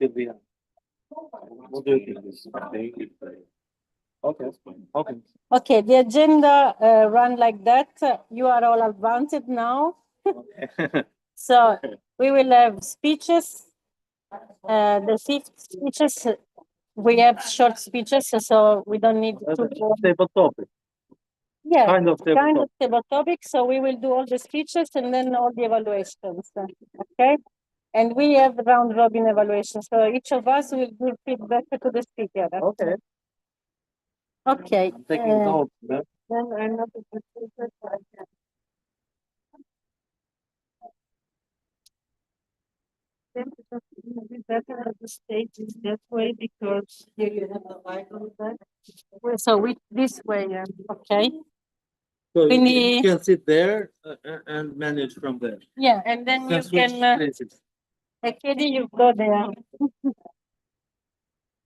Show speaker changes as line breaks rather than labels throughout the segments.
till the end. What do you think? Okay. Okay.
Okay, the agenda run like that. You are all advanced now. So we will have speeches. The 5 speeches, we have short speeches, so we don't need to go.
Table topic.
Yeah,
Kind of
table topic. So we will do all the speeches and then all the evaluations. Okay. And we have round robin evaluation. So each of us will give feedback to the speaker.
Okay.
Okay.
I'm taking notes.
Then I'm not better at the stage is that way because here you have the light on that. So with this way, okay.
So
Quindi,
you can sit there and manage from there.
yeah, and then you
switch
can.
places.
Katie, you go there.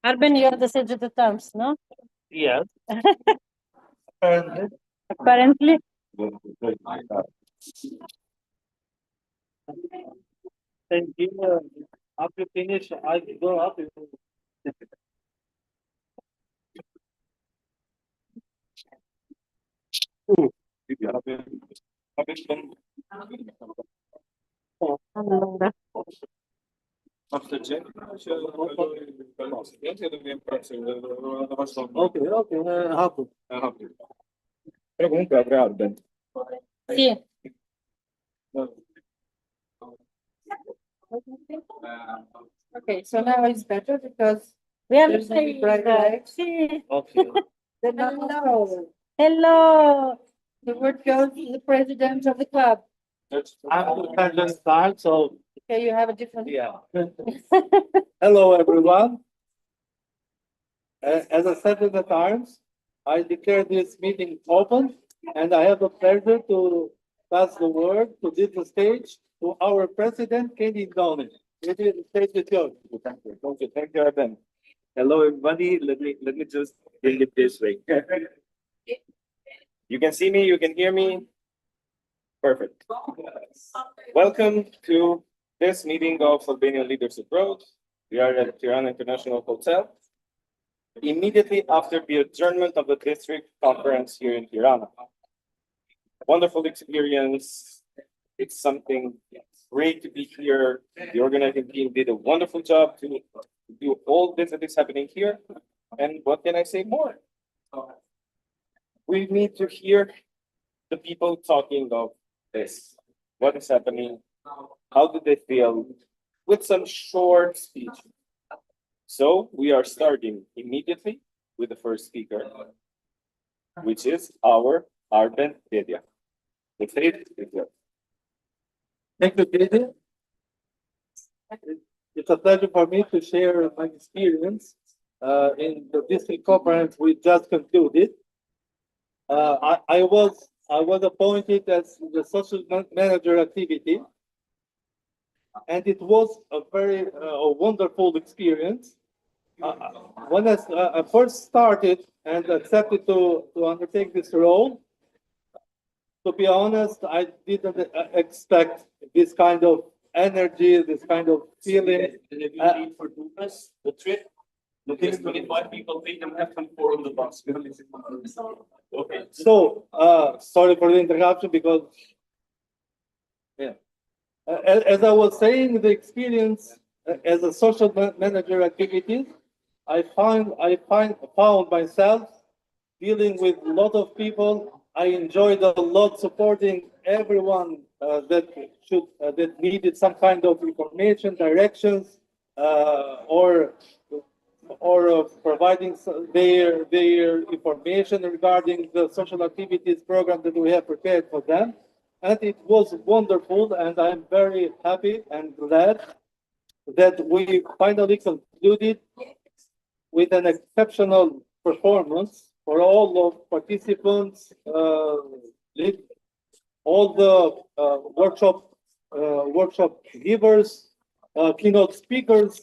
Arben, you have the sage of the terms, no?
Yes. Apparently.
Apparently.
Thank you. After finish, I go up.
Allora.
Ok, rápido.
Però comunque apre Arben.
Sì.
Okay, so now it's better because
We have
there's no bright lights.
Sì.
Okay.
Hello.
Hello.
The word goes to the president of the club.
I'm the president side, so
Okay, you have a different.
yeah. Hello, everyone. As I said at the times, I declare this meeting open, and I have the pleasure to pass the word to this stage to our president, Kenny Downey. The stage is yours.
Thank you. Thank you, Arben. Hello, everybody. Let me just bring it this way. You can see me, you can hear me. Perfect. Welcome to this meeting of Albanian Leaders Abroad. We are at Tirana International Hotel, immediately after the adjournment of the district conference here in Tirana. Wonderful experience. It's something great to be here. The organizing team did a wonderful job to do all this that is happening here. And what can I say more? We need to hear the people talking of this. What is happening? How do they feel? With some short speech. So we are starting immediately with the first speaker, which is our Arben Dedia. The stage is yours.
Thank you, Katie. It's a pleasure for me to share my experience in the district conference we just concluded. I was appointed as the social manager activity, and it was a very wonderful experience. When I first started and accepted to undertake this role, to be honest, I didn't expect this kind of energy, this kind of feeling.
For the trip, the 25 people paid them have 24 on the bus. Okay.
So, sorry for the interruption because, yeah. As I was saying, the experience as a social manager activity, I found myself dealing with a lot of people. I enjoyed a lot supporting everyone that needed some kind of information, directions, or providing their information regarding the social activities program that we have prepared for them. And it was wonderful, and I'm very happy and glad that we finally concluded with an exceptional performance for all of participants, all the workshop givers, keynote speakers,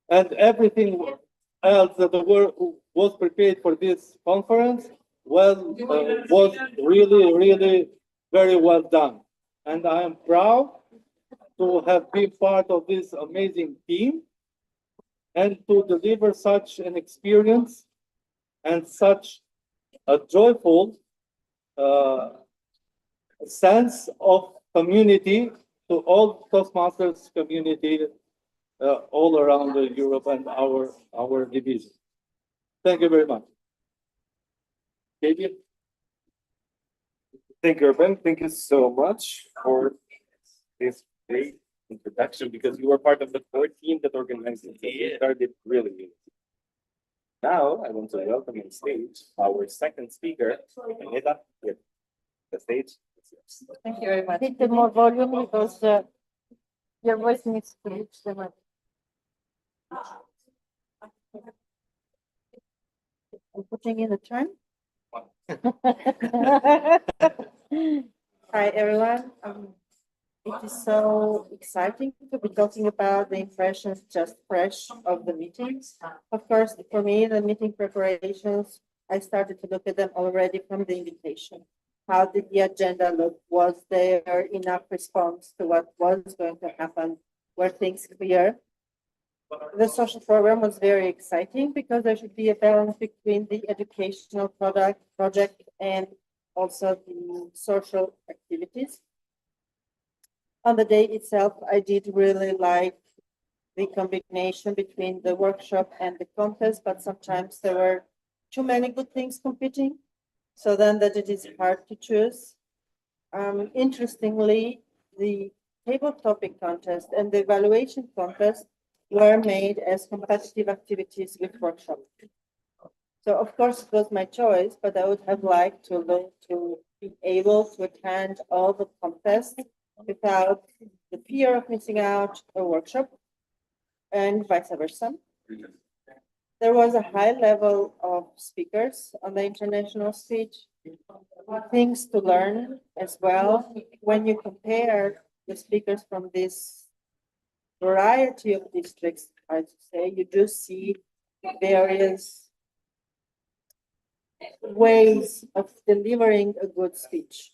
and everything else that was prepared for this conference was really very well done. And I am proud to have been part of this amazing team. and to deliver such an experience and such a joyful sense of community to all Toastmasters community all around Europe and our division. Thank you very much. David?
Thank you, Urban. Thank you so much for this great introduction because you were part of the core team that organized it. So you started really. Now I want to welcome on stage our second speaker, Anita. The stage is yours.
Thank you very much.
Hit the more volume because your voice needs to reach the mic.
I'm putting in the time. Hi, everyone. It is so exciting to be talking about the impressions just fresh of the meetings. Of course, for me, the meeting preparations, I started to look at them already from the invitation. How did the agenda look? Was there enough response to what was going to happen? Were things clear? The social program was very exciting because there should be a balance between the educational project and also the social activities. On the day itself, I did really like the combination between the workshop and the contest, but sometimes there were too many good things competing, so then that it is hard to choose. Interestingly, the table topic contest and the evaluation contest were made as competitive activities with workshop. So of course it was my choice, but I would have liked to be able to attend all the contests without the fear of missing out a workshop and vice versa. There was a high level of speakers on the international stage, things to learn as well. When you compare the speakers from this variety of districts, I should say, you do see various ways of delivering a good speech.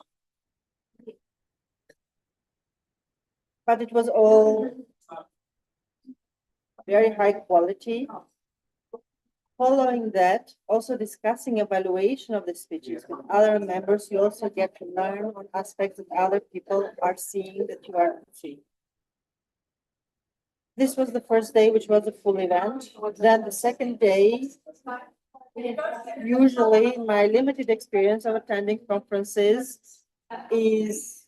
But it was all very high quality. Following that, also discussing evaluation of the speeches with other members, you also get to learn on aspects that other people are seeing that you are not seeing. This was the first day, which was a full event. Then the second day, usually in my limited experience of attending conferences, is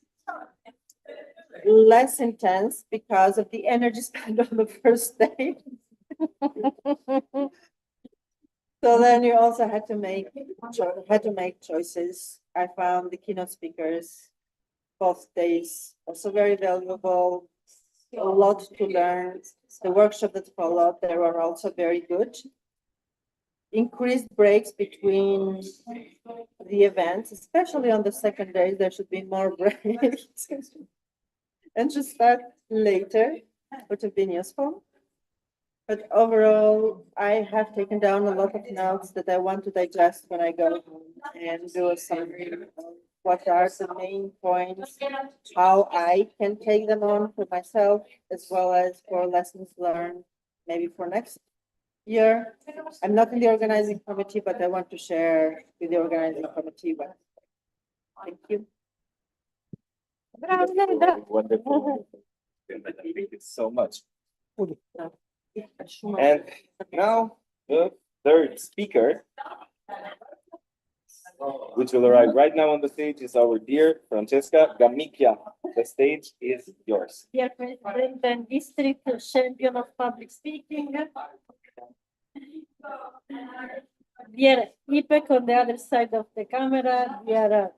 less intense because of the energy spent on the first day. So then you also had to make choices. I found the keynote speakers both days also very valuable, a lot to learn. The workshop that followed, they were also very good. Increased breaks between the events, especially on the second day, there should be more breaks. And just start later, which have been useful. But overall, I have taken down a lot of notes that I want to digest when I go home and do a summary of what are the main points, how I can take them on for myself, as well as for lessons learned, maybe for next year. I'm not in the organizing committee, but I want to share with the organizing committee. Thank you.
Wonderful. Thank you so much. And now the third speaker, which will arrive right now on the stage, is our dear Francesca Gamicchia. The stage is yours.
Dear President and District Champion of Public Speaking, dear IPEC on the other side of the camera, dear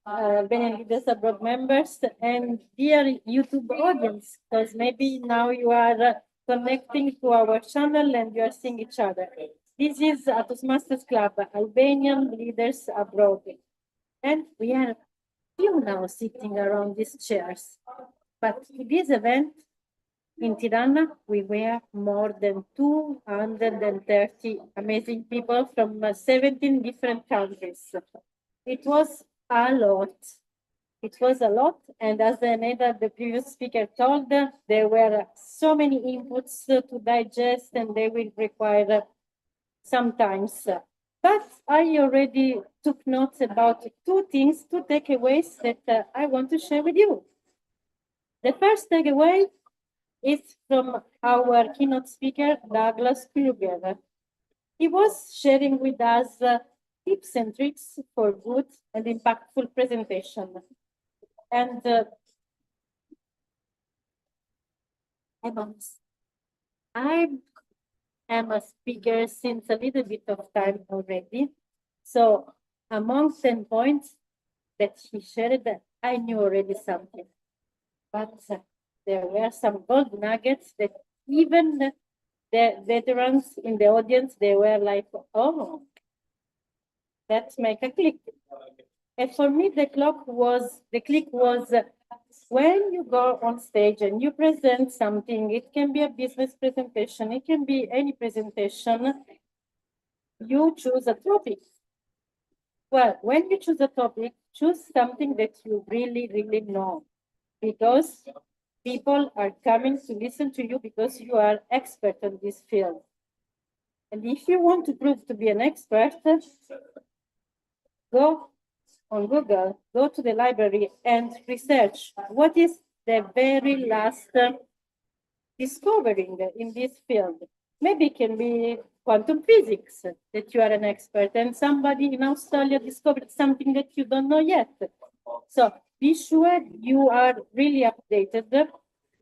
Albanian Leaders Abroad members, and dear YouTube audience, because maybe now you are connecting to our channel and you are seeing each other. This is a Toastmasters Club, Albanian Leaders Abroad. And we are few now sitting around these chairs. But to this event in Tirana, we were more than 230 amazing people from 17 different countries. It was a lot. It was a lot, and as the previous speaker told, there were so many inputs to digest, and they will require sometimes. But I already took notes about two things, two takeaways that I want to share with you. The first takeaway is from our keynote speaker, Douglas Kruger. He was sharing with us tips and tricks for good and impactful presentation. And I am a speaker since a little bit of time already. So among 10 points that he shared, I knew already something. But there were some gold nuggets that even the veterans in the audience, they were like, oh, let's make a click. And for me, the click was when you go on stage and you present something, it can be a business presentation, it can be any presentation, you choose a topic. Well, when you choose a topic, choose something that you really, really know, because people are coming to listen to you because you are expert in this field. And if you want to prove to be an expert, go on Google, go to the library and research what is the very last discovering in this field. Maybe it can be quantum physics that you are an expert, and somebody in Australia discovered something that you don't know yet. So be sure you are really updated,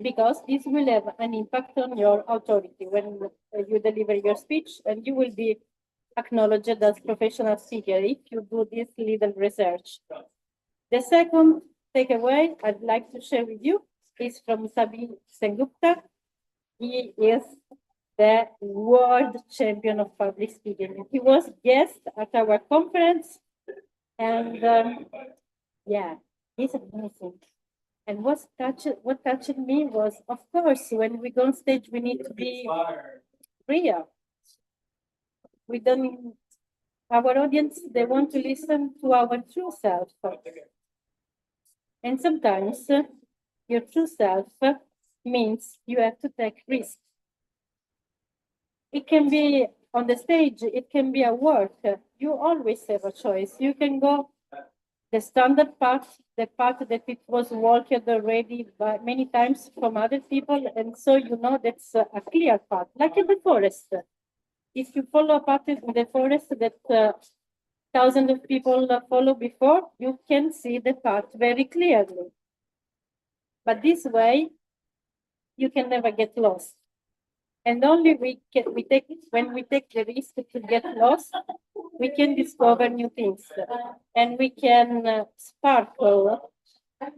because this will have an impact on your authority when you deliver your speech, and you will be acknowledged as professional speaker if you do this little research. The second takeaway I'd like to share with you is from Sabi Sengupta. He is the world champion of public speaking. He was guest at our conference, and yeah, he's amazing. And what touched me was, of course, when we go on stage, we need to be real. We don't. Our audience, they want to listen to our true self. And sometimes your true self means you have to take risks. It can be on the stage, it can be at work. You always have a choice. You can go the standard path, the path that it was walked already by many times from other people, and so you know that's a clear path, like in the forest. If you follow a path in the forest that thousands of people follow before, you can see the path very clearly. But this way, you can never get lost. And only when we take the risk to get lost, we can discover new things, and we can sparkle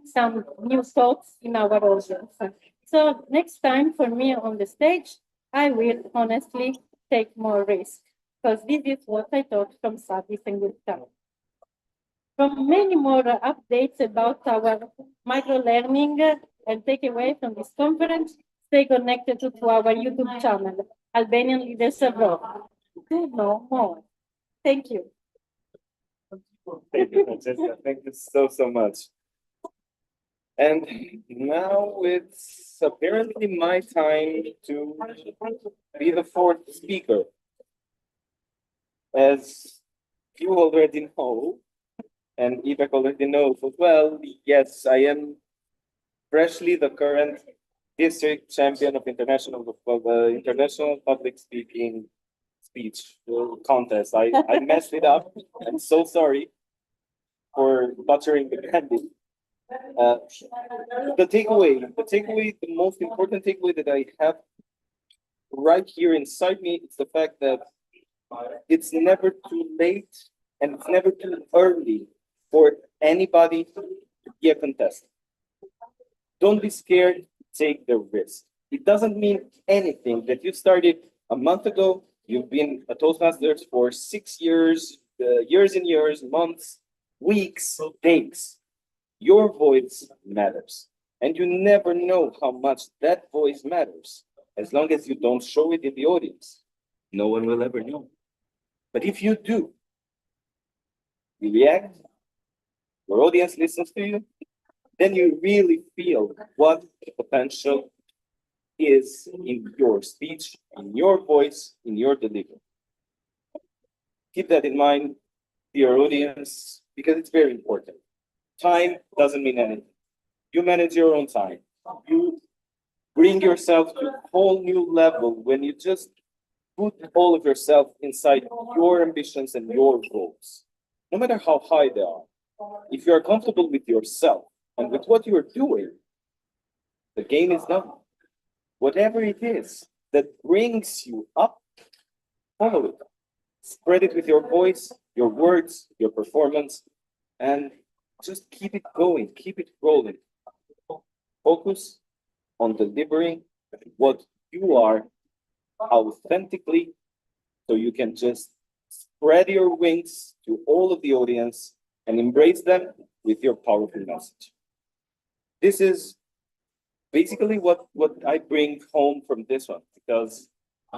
some new thoughts in our audience. So next time for me on the stage, I will honestly take more risk, because this is what I taught from Sadis and Gupta. From many more updates about our micro-learning and takeaway from this conference, stay connected to our YouTube channel, Albanian Leaders Abroad, to know more. Thank you.
Thank you, Francesca. Thank you so, so much. And now it's apparently my time to be the fourth speaker. As you already know, and Ivek already knows as well, yes, I am freshly the current district champion of international public speaking speech contest. I messed it up. I'm so sorry for butchering the branding. The most important takeaway that I have right here inside me is the fact that it's never too late and it's never too early for anybody to be a contestant. Don't be scared, take the risk. It doesn't mean anything that you started a month ago, you've been a Toastmasters for 6 years, years and years, months, weeks, days. Your voice matters. And you never know how much that voice matters as long as you don't show it in the audience. No one will ever know. But if you do, you react, your audience listens to you, then you really feel what the potential is in your speech, in your voice, in your delivery. Keep that in mind, dear audience, because it's very important. Time doesn't mean anything. You manage your own time. You bring yourself to a whole new level when you just put all of yourself inside your ambitions and your goals, no matter how high they are. If you are comfortable with yourself and with what you are doing, the game is done. Whatever it is that brings you up, follow it. Spread it with your voice, your words, your performance, and just keep it going, keep it rolling. Focus on delivering what you are authentically so you can just spread your wings to all of the audience and embrace them with your powerful message. This is basically what I bring home from this one, because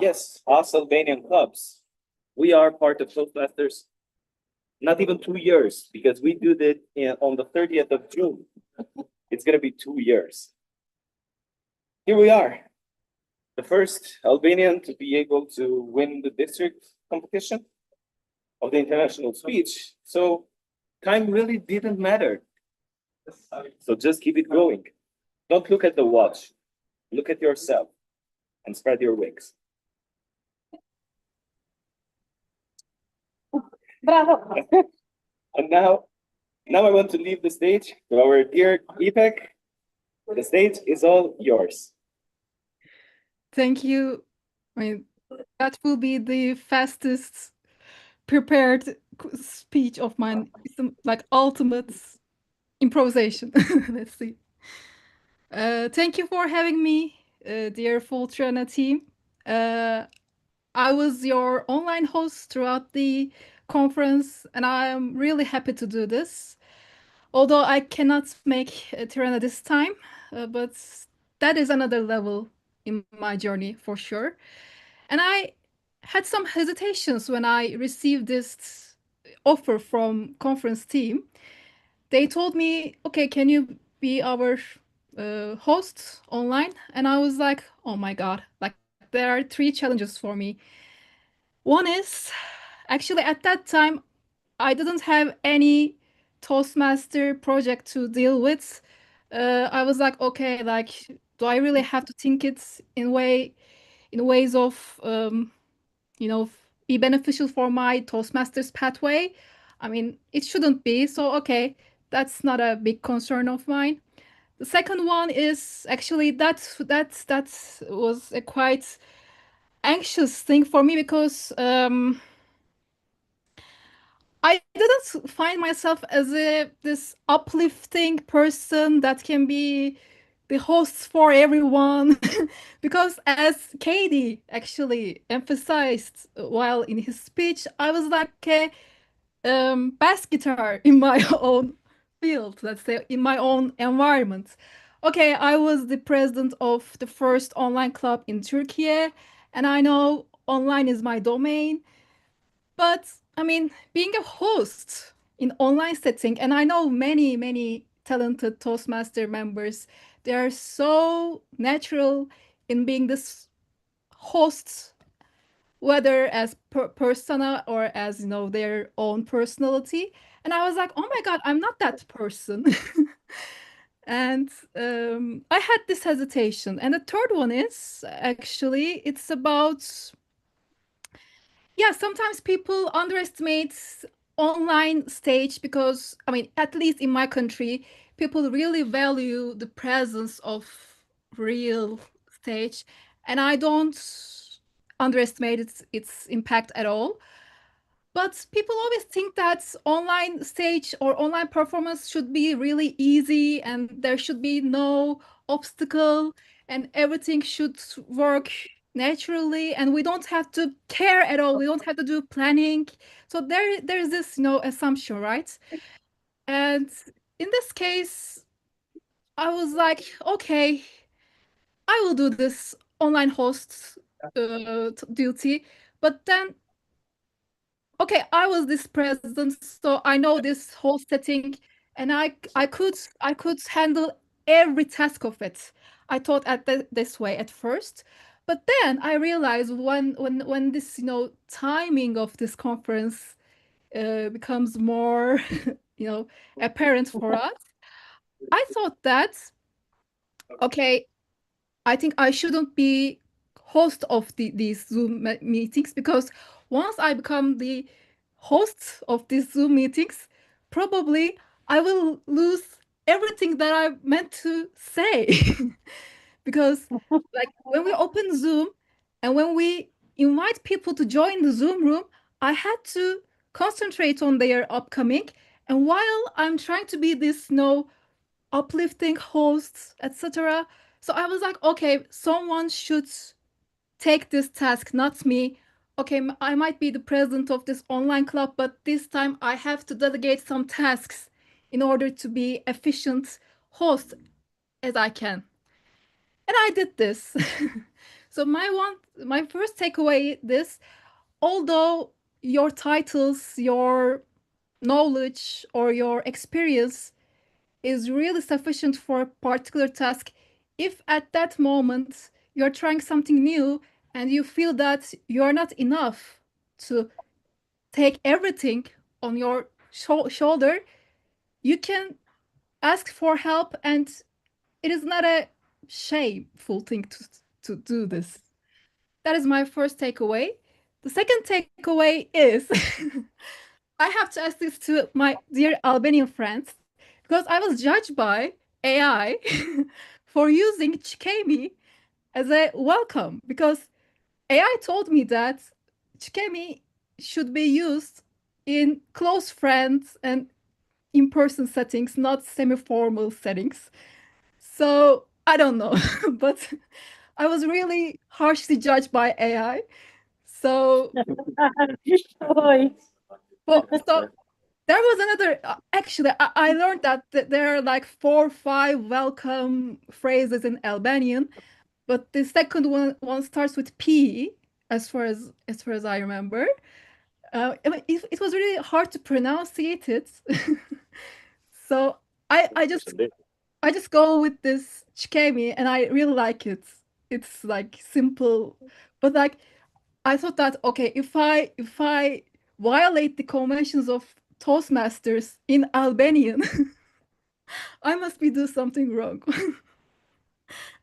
yes, us Albanian clubs, we are part of Toastmasters not even 2 years, because we do that on the 30th of June. It's going to be 2 years. Here we are, the first Albanian to be able to win the district competition of the international speech. So time really didn't matter. So just keep it going. Don't look at the watch. Look at yourself and spread your wings.
Bravo.
And now I want to leave the stage to our dear Ipek. The stage is all yours.
Thank you. I mean, that will be the fastest prepared speech of mine. It's like ultimate improvisation. Let's see. Thank you for having me, dear Fultrana team. I was your online host throughout the conference, and I am really happy to do this. Although I cannot make Tirana this time, but that is another level in my journey for sure. And I had some hesitations when I received this offer from conference team. They told me, okay, can you be our host online? And I was like, oh my God, like there are three challenges for me. One is actually at that time, I didn't have any Toastmaster project to deal with. I was like, okay, like, do I really have to think it in ways of, be beneficial for my Toastmasters pathway? I mean, it shouldn't be. So, okay, that's not a big concern of mine. The second one is actually that was a quite anxious thing for me because I didn't find myself as this uplifting person that can be the host for everyone because as Katie actually emphasized while in his speech, I was like a bass guitar in my own field, let's say in my own environment. Okay, I was the president of the first online club in Turkey, and I know online is my domain. But I mean, being a host in online setting, and I know many talented Toastmaster members, they are so natural in being this host, whether as persona or as their own personality. And I was like, oh my God, I'm not that person. And I had this hesitation. And the third one is actually, it's about yeah, sometimes people underestimate online stage because, I mean, at least in my country, people really value the presence of real stage, and I don't underestimate its impact at all. But people always think that online stage or online performance should be really easy and there should be no obstacle and everything should work naturally and we don't have to care at all. We don't have to do planning. So there's this, assumption, right? And in this case, I was like, okay, I will do this online host duty. But then okay, I was this president, so I know this whole setting and I could handle every task of it. I thought this way at first, but then I realized when this timing of this conference becomes more apparent for us, I thought that okay, I think I shouldn't be host of these Zoom meetings, because once I become the host of these Zoom meetings, probably I will lose everything that I meant to say. Because like when we open Zoom and when we invite people to join the Zoom room, I had to concentrate on their upcoming. And while I'm trying to be this uplifting hosts, etc. So I was like, okay, someone should take this task, not me. Okay, I might be the president of this online club, but this time I have to delegate some tasks in order to be efficient host as I can. And I did this. So my first takeaway this, although your titles, your knowledge or your experience is really sufficient for a particular task, if at that moment you're trying something new and you feel that you're not enough to take everything on your shoulder, you can ask for help, and it is not a shameful thing to do this. That is my first takeaway. The second takeaway is I have to ask this to my dear Albanian friends, because I was judged by AI for using Chikemi as a welcome, because AI told me that Chikemi should be used in close friends and in-person settings, not semi-formal settings. So I don't know, but I was really harshly judged by AI. So,
Oi.
so there was another, actually, I learned that there are like 4 or 5 welcome phrases in Albanian, but the second one starts with P, as far as I remember. I mean, it was really hard to pronunciate it. So I just go with this Chikemi, and I really like it. It's like simple, but like I thought that okay, if I violate the conventions of Toastmasters in Albanian, I must be do something wrong.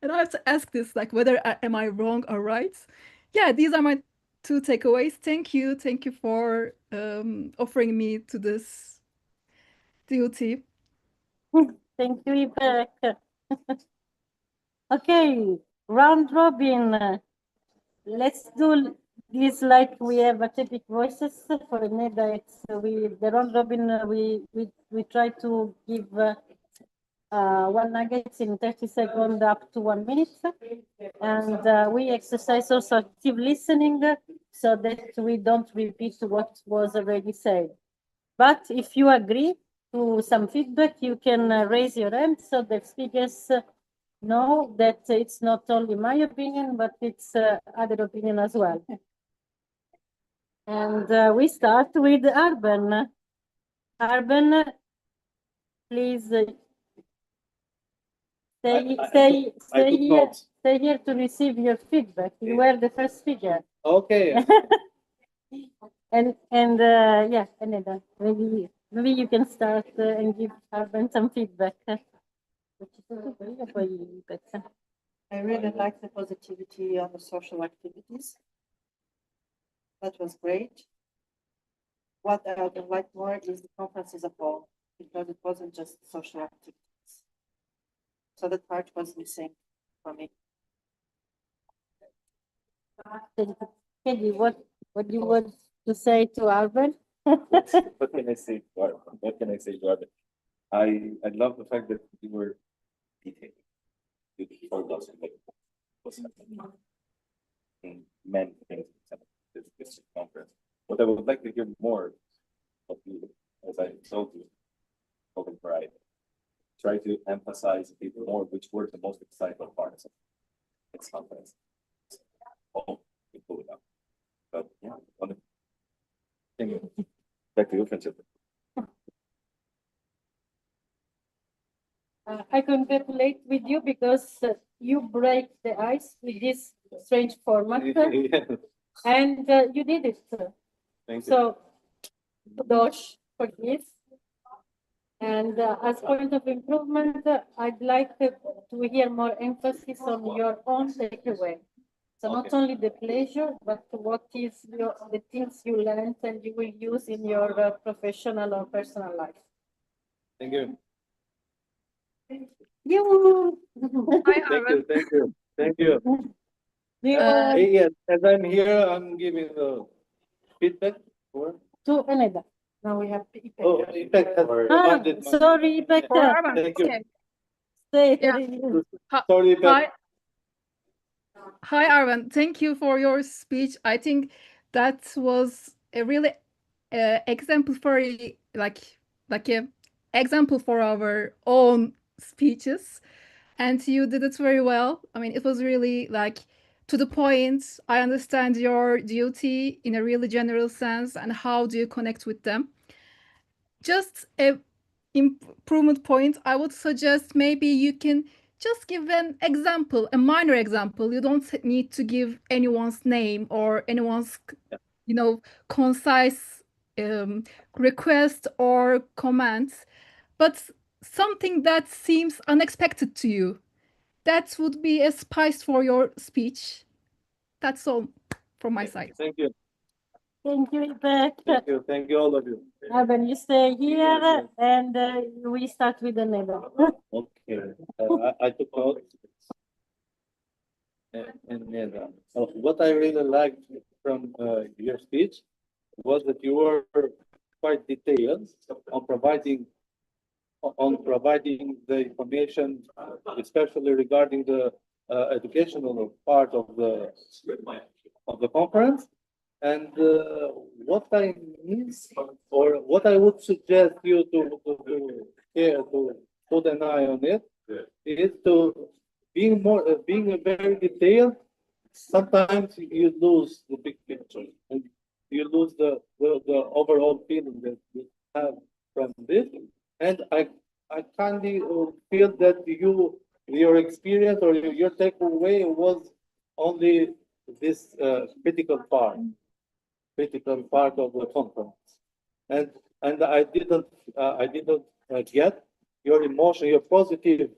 And I have to ask this, like whether am I wrong or right? Yeah, these are my 2 takeaways. Thank you for offering me to this duty.
Thank you, Ivek. Okay, round robin. Let's do this like we have atypic voices for Neda. It's the round robin. We try to give one nuggets in 30 seconds up to 1 minute, and we exercise also active listening so that we don't repeat what was already said. But if you agree to some feedback, you can raise your hand so the speakers know that it's not only my opinion, but it's other opinion as well. And we start with Arben. Arben, please stay here to receive your feedback. You were the first speaker.
Okay.
And yeah, Aneda, maybe you can start and give Arben some feedback.
I really like the positivity on the social activities. That was great. What I would like more is the conference as a whole, because it wasn't just social activities. So that part was missing for me.
Kelly, what do you want to say to Arben?
What can I say to Arben? What can I say to Arben? I love the fact that you were detailed. You told us what was happening in many things in this conference. What I would like to hear more of you, as I told you, open variety. Try to emphasize a bit more which were the most exciting parts of this conference. Oh, you pull it up. But yeah, wonderful. Thank you. Back to you, Francisco.
I congratulate with you because you break the ice with this strange format, and you did it.
Thank you.
So, kudos for this. And as point of improvement, I'd like to hear more emphasis on your own takeaway. So not
Okay.
only the pleasure, but what is the things you learned and you will use in your professional or personal life.
Thank you.
You.
Hi,
Thank
Arwen.
you, thank you, thank you.
Do you
Yes, as I'm here, I'm giving feedback for.
to Eneda? Now we have Ipek.
Oh, in fact, has demanded my-
Sorry, Ipek.
For Arwen.
Thank you.
Okay.
Say
Yeah.
Sorry, but
Hi. Hi, Arwen. Thank you for your speech. I think that was a really exemplary, like a example for our own speeches, and you did it very well. I mean, it was really like to the point. I understand your duty in a really general sense, and how do you connect with them? Just a improvement point, I would suggest maybe you can just give an example, a minor example. You don't need to give anyone's name or anyone's, concise request or comments, but something that seems unexpected to you. That would be a spice for your speech. That's all from my side.
thank you,
Thank you, Ipek.
thank you, all of you.
When you stay here, and we start with Eneda.
Okay, I took notes. And then, what I really liked from your speech was that you were quite detailed on providing the information, especially regarding the educational part of the conference. And what I miss, or what I would suggest you to put an eye on it, is to being very detailed. Sometimes you lose the big picture, and you lose the overall feeling that you have from this. And I kindly feel that your experience or your takeaway was only this critical part of the conference, and I didn't get your emotion, your positive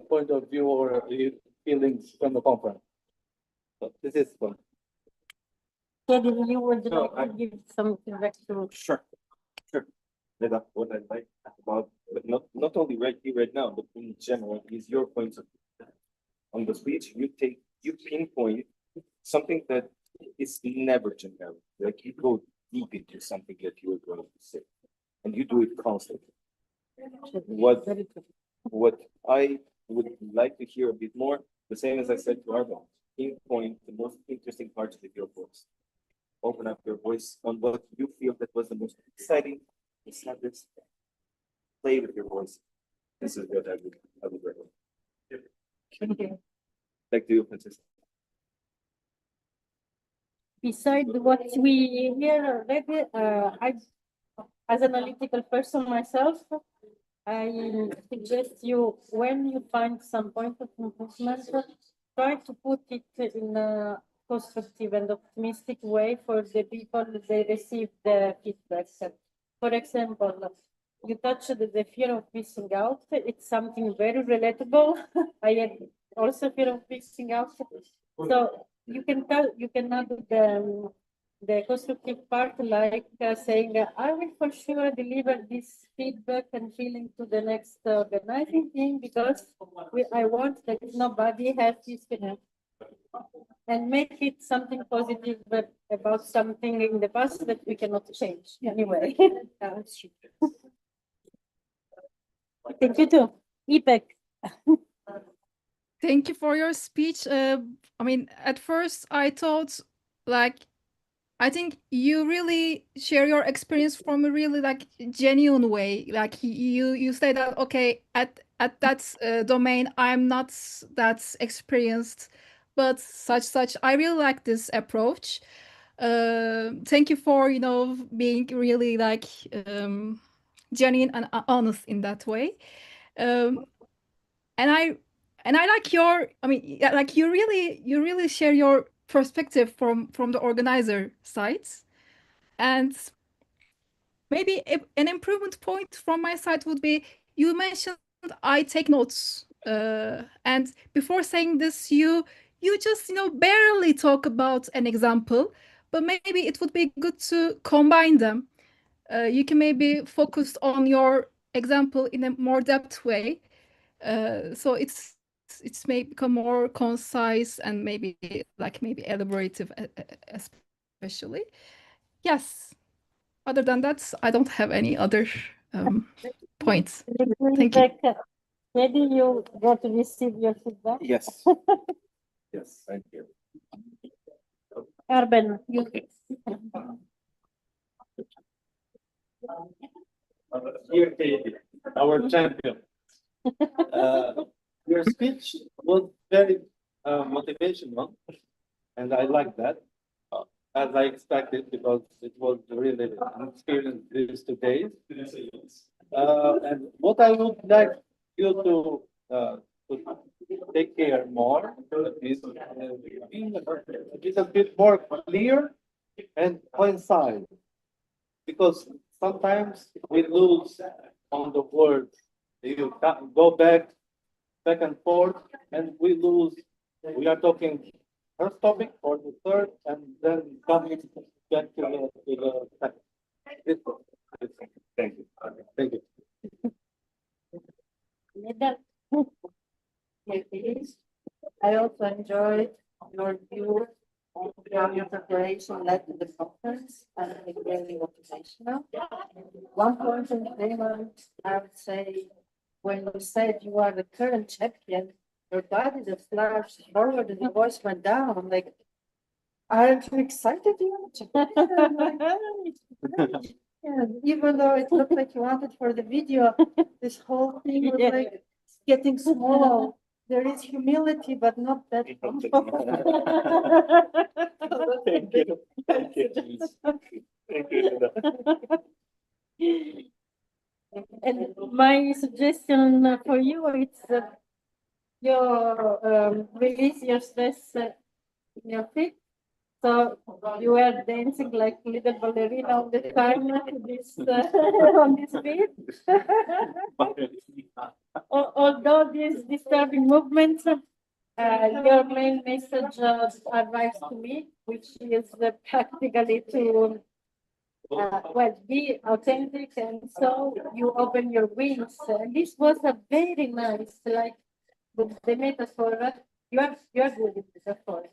point of view or feelings from the conference. So this is one.
Kevin, you would
No,
like to give some feedback to.
Sure. Leda, what I like about, but not only right here, right now, but in general, is your points of view. On the speech, you pinpoint something that is never generic. Like you go deep into something that you are going to say, and you do it constantly. What I would like to hear a bit more, the same as I said to Arba, pinpoint the most interesting parts of your voice. Open up your voice on what you feel that was the most exciting. It's not this. Play with your voice. This is what I would recommend. Back to you, Francisco.
Besides what we hear already, as an analytical person myself, I suggest you, when you find some point of improvement, try to put it in a constructive and optimistic way for the people they receive the feedback. For example, you touched the fear of missing out. It's something very relatable. I had also fear of missing out. So you can add the constructive part, like saying, I will for sure deliver this feedback and feeling to the next organizing team, because I want that nobody has this feeling. And make it something positive about something in the past that we cannot change anyway. Thank you too. Ipek.
Thank you for your speech. I mean, at first I thought, like, I think you really share your experience from a really like genuine way. Like you say that, okay, at that domain I'm not that experienced, but such. I really like this approach. Thank you for being really like genuine and honest in that way. and I like your, I mean, yeah, like you really share your perspective from the organizer side. And maybe an improvement point from my side would be, you mentioned I take notes, and before saying this, you just, you know, barely talk about an example, but maybe it would be good to combine them. You can maybe focus on your example in a more depth way, so it's may become more concise and maybe maybe elaborative, especially. Yes. Other than that, I don't have any other points. Thank you.
Maybe you got to receive your feedback.
Yes. Yes, thank you.
Arben, you.
Here, Katie, our champion. Your speech was very motivational, and I like that, as I expected, because it was really an experience these 2 days. And what I would like you to take care more is being a little bit more clear and concise, because sometimes we lose on the words. You go back and forth, and we lose. We are talking first topic or the third, and then coming back to the second.
Thank you.
Thank you.
I also enjoyed your view on how your preparation led to the conference, and it was really motivational. One point in payment, I would say, when you said you are the current champion, your body just flashed forward and your voice went down. I'm like, aren't you excited? Yeah, even though it looked like you wanted for the video, this whole thing was like getting small. There is humility, but not that.
Thank you. Thank you. Thank you, Linda.
And my suggestion for you is your release your stress in your feet. So you were dancing like little ballerina all the time this on this beat. Although these disturbing movements, your main message arrives to me, which is practically to well, be authentic, and so you open your wings. And this was a very nice, like the metaphor. You are good with metaphor.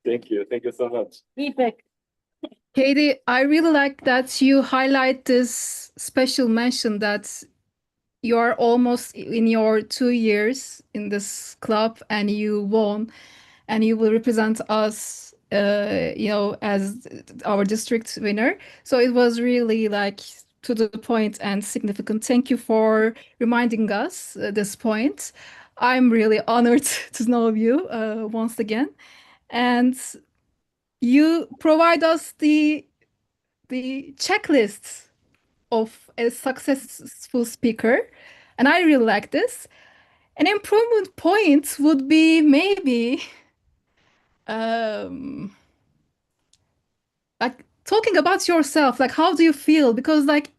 Thank you. Thank you so much.
Feedback.
Katie, I really like that you highlight this special mention that you are almost in your 2 years in this club and you won, and you will represent us, you know, as our district winner. So it was really like to the point and significant. Thank you for reminding us this point. I'm really honored to know you once again. And you provide us the checklist of a successful speaker, and I really like this. An improvement point would be maybe like talking about yourself, like how do you feel, because like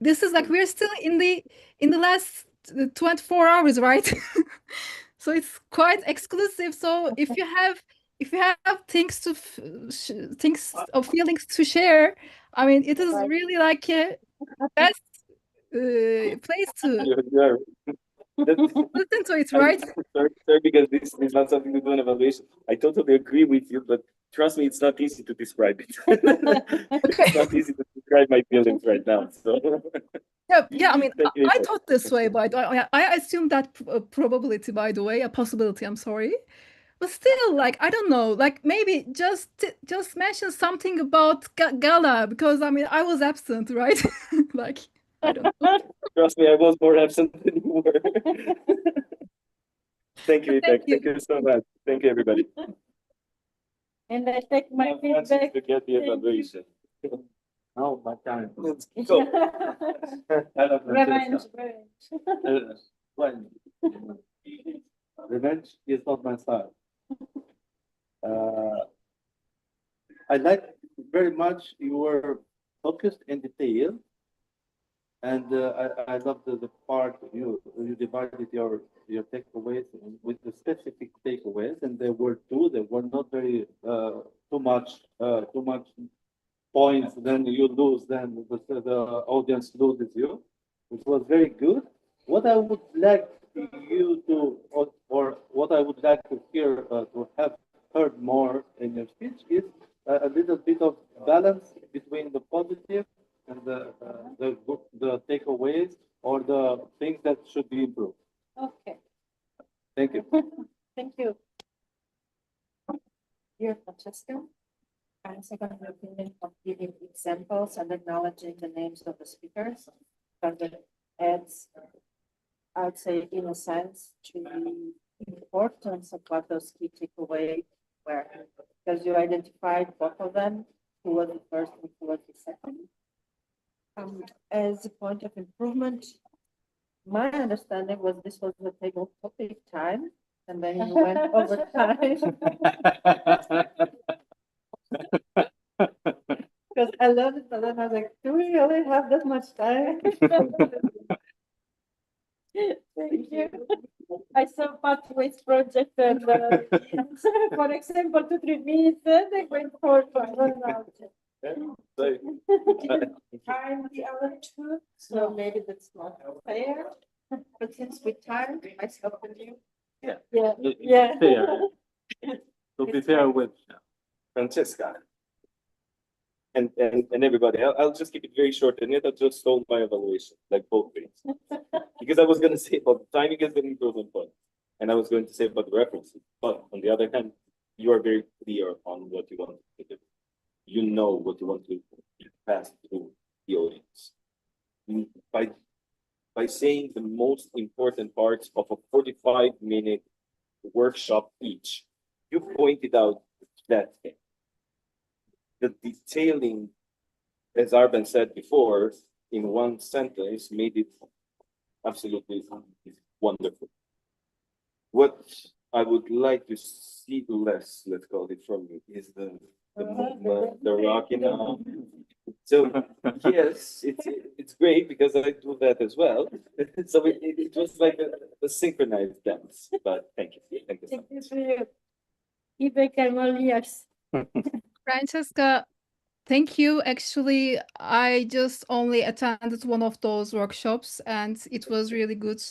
this is like we're still in the last 24 hours, right? So it's quite exclusive. So if you have things to things or feelings to share, I mean, it is really like a best place to
You're
listen to it, right?
sorry, because this is not something to do an evaluation. I totally agree with you, but trust me, it's not easy to describe it. It's not easy to describe my feelings right now. So
Yeah. I mean,
Thank you.
I thought this way, but I assumed that probability, by the way, a possibility. I'm sorry, but still, like I don't know, like maybe just mention something about gala, because I mean I was absent, right? Like I don't know.
Trust me, I was more absent than you were. Thank you,
Thank
Itek.
you.
Thank you so much. Thank you, everybody.
And I take my
Now, Francis,
feedback.
to get the evaluation.
Now my time.
So,
Hello,
Revenge,
Francesca.
revenge.
Well, revenge is not my style. I like very much you were focused in detail. And I love the part you divided your takeaways with the specific takeaways, and there were two. There were not very too much points. Then you lose. Then the audience loses you, which was very good. What I would like you to, or what I would like to hear to have heard more in your speech is a little bit of balance between the positive and the takeaways or the things that should be improved.
Okay,
Thank you.
thank you.
Dear Francesca, I'm second your opinion of giving examples and acknowledging the names of the speakers. Because it adds, I'd say, in a sense, to the importance of what those key takeaways were. Because you identified both of them, who was the first and who was the second. As a point of improvement, my understanding was this was the table topic time, and then you went over time. Because I learned it, but then I was like, do we really have that much time?
Thank you. I saw Pathways project and, for example, 2-3 minutes, they went for 1 hour.
so,
Time the other two, so maybe that's not fair. But since we timed myself and you,
Yeah, yeah.
Fair. To be fair with.
Francesca. And everybody, I'll just keep it very short. And I just stole my evaluation, like both things. Because I was going to say about the timing is an improvement point. And I was going to say about the references. But on the other hand, you are very clear on what you want to do. You know what you want to pass through the audience. By saying the most important parts of a 45-minute workshop each, you pointed out that thing. The detailing, as Arben said before, in one sentence made it absolutely wonderful. What I would like to see less, let's call it, from you is the movement, the rocking out. So yes, it's great because I do that as well. So it was like a synchronized dance. But thank you, thank you so
Thank you
much.
for you. Keep I'm all ears.
Francesca, thank you. Actually, I just only attended one of those workshops, and it was really good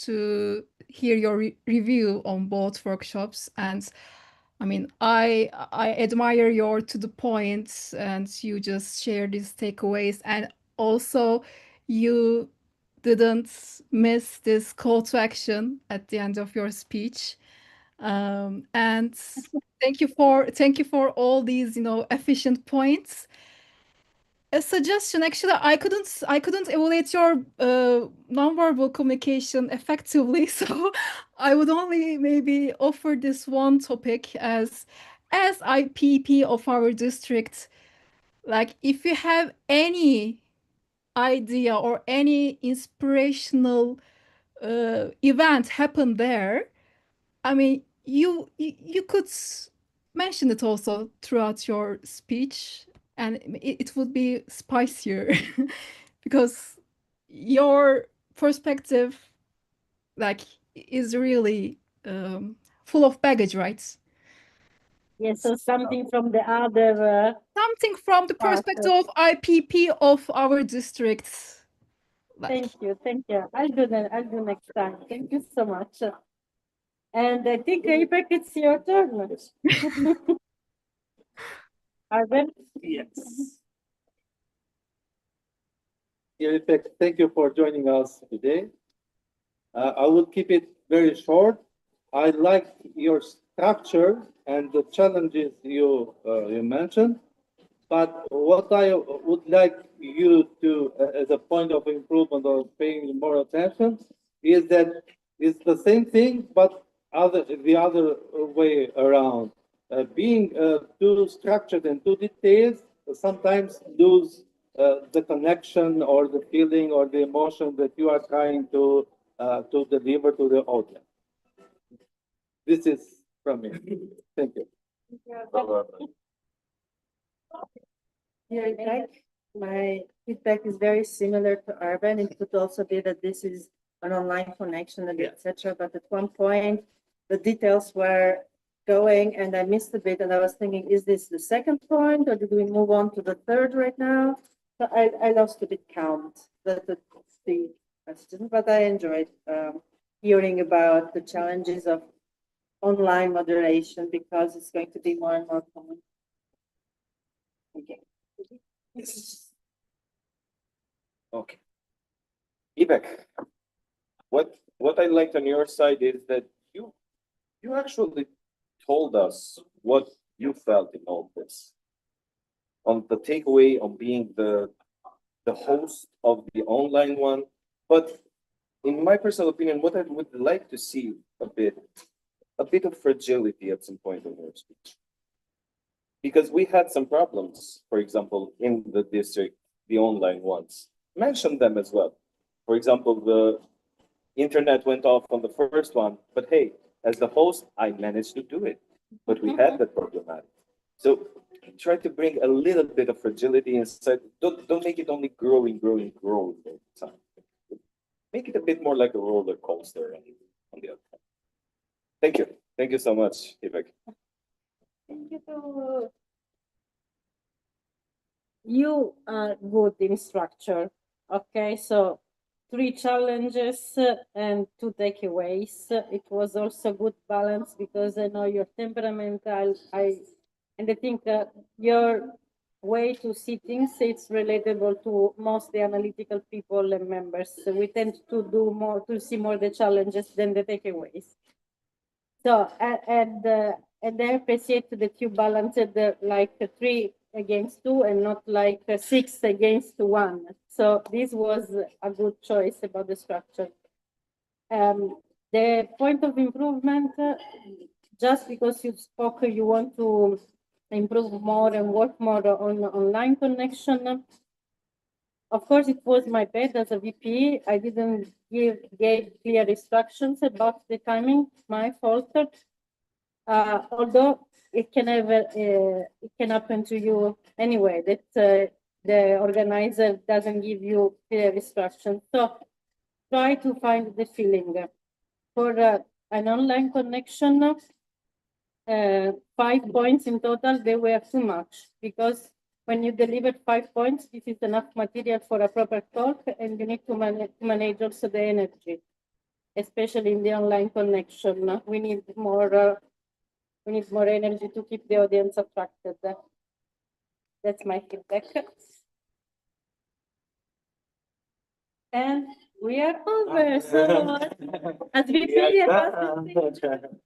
to hear your review on both workshops. And I mean, I admire your to the point, and you just share these takeaways, and also you didn't miss this call to action at the end of your speech. And thank you for all these, efficient points. A suggestion, actually, I couldn't evaluate your nonverbal communication effectively, so I would only maybe offer this one topic as IPP of our district. Like, if you have any idea or any inspirational event happen there, I mean, you could mention it also throughout your speech, and it would be spicier because your perspective, like, is really full of baggage, right?
Yeah, so something from the other,
Something from the
Part
perspective of IPP of our district. Like,
thank you. I'll do next time. Thank you so much. And I think, Ipek, it's your turn. Arben?
Yes. Iripek, thank you for joining us today. I will keep it very short. I like your structure and the challenges you mentioned. But what I would like you to, as a point of improvement or paying more attention, is that it's the same thing, but the other way around. Being too structured and too detailed sometimes lose the connection or the feeling or the emotion that you are trying to deliver to the audience. This is from me. Thank you.
Yeah, like my feedback is very similar to Arben. It could also be that this is an online connection and etc. But at one point, the details were going and I missed a bit and I was thinking, is this the second point or did we move on to the third right now? So I lost a bit count, the question, but I enjoyed hearing about the challenges of online moderation because it's going to be more and more common. Okay.
Okay. Ipek, what I liked on your side is that you actually told us what you felt in all this. On the takeaway on being the host of the online one, but in my personal opinion, what I would like to see a bit of fragility at some point in your speech. Because we had some problems, for example, in the district, the online ones. Mention them as well. For example, the internet went off on the first one, but hey, as the host, I managed to do it. But we had that problematic. So try to bring a little bit of fragility inside. Don't make it only growing all the time. Make it a bit more like a roller coaster on the other hand. Thank you. Thank you so much, Ipek.
Thank you to you are good in structure. Okay, so 3 challenges and 2 takeaways. It was also good balance because I know your temperament. And I think your way to see things, it's relatable to most the analytical people and members. So we tend to see more the challenges than the takeaways. So, and I appreciate that you balanced like 3 against 2 and not like 6 against 1. So this was a good choice about the structure. The point of improvement, just because you spoke, you want to improve more and work more on online connection. Of course, it was my bad as a VP. I didn't give clear instructions about the timing, my fault. Although it can happen to you anyway, that the organizer doesn't give you clear instructions. So try to find the feeling. For an online connection, 5 points in total, they were too much because when you deliver 5 points, this is enough material for a proper talk and you need to manage also the energy, especially in the online connection. We need more energy to keep the audience attracted. That's my feedback. And we are over. So, as we say,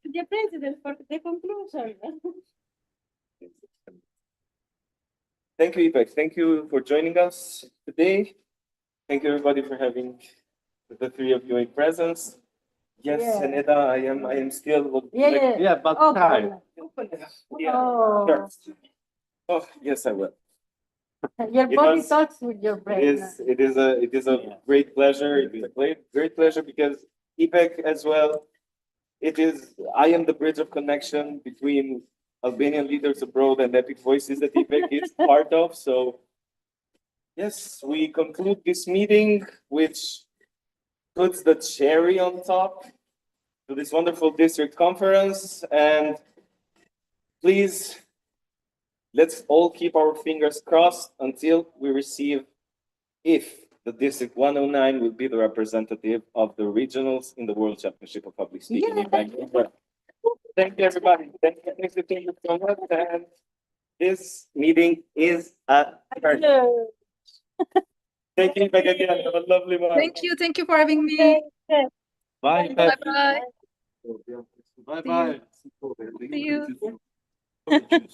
the president for the conclusion.
Thank you, Ipek. Thank you for joining us today. Thank you, everybody, for having the 3 of you in presence. Yes,
Yeah.
Aneta, I am still
Yeah, but time.
Yeah.
Oh,
Sure. Oh, yes, I will.
your
It
body
was-
talks with your brain.
It is a great pleasure. It is a great pleasure because Ipek as well. I am the bridge of connection between Albanian leaders abroad and Epic Voices that Ipek is part of. So yes, we conclude this meeting, which puts the cherry on top to this wonderful district conference. And please, let's all keep our fingers crossed until we receive if the District 109 will be the representative of the regionals in the World Championship of Public Speaking in Vancouver. Thank you, everybody. Thank you so much. And this meeting is adjourned. Thank you back again. Have a lovely one.
Thank you for having me.
Bye.
Bye-bye.
Bye.
See you.